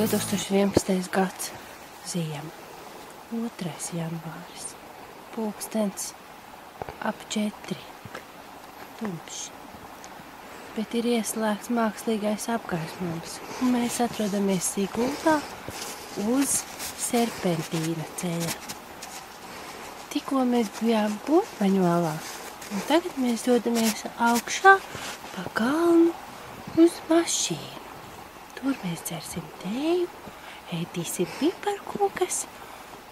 2011. gads, ziema, 2. janvāris, pulkstens ap 4, tumšs. Bet ir ieslēgts mākslīgais apgaismojums, un mēs atrodamies Sigultā uz Serpentīna ceļa. Tikko mēs bijām Burbaņolā, un tagad mēs dodamies augšā pa kalnu uz mašīnu. Tur mēs dzersim tēju, ēdīsim piparkūkas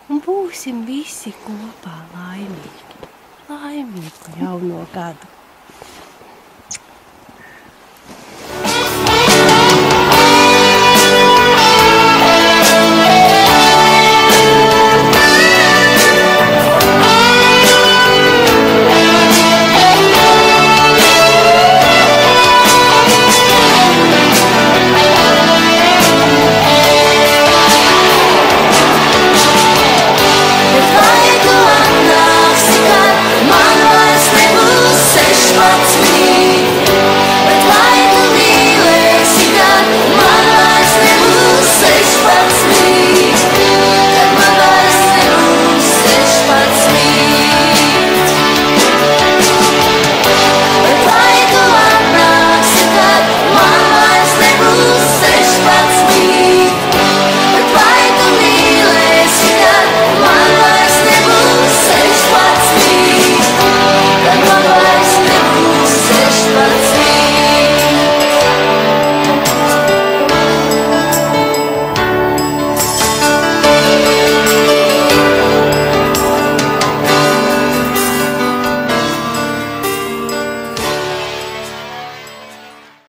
un būsim visi kopā laimīgi. Laimīgu jauno gadu!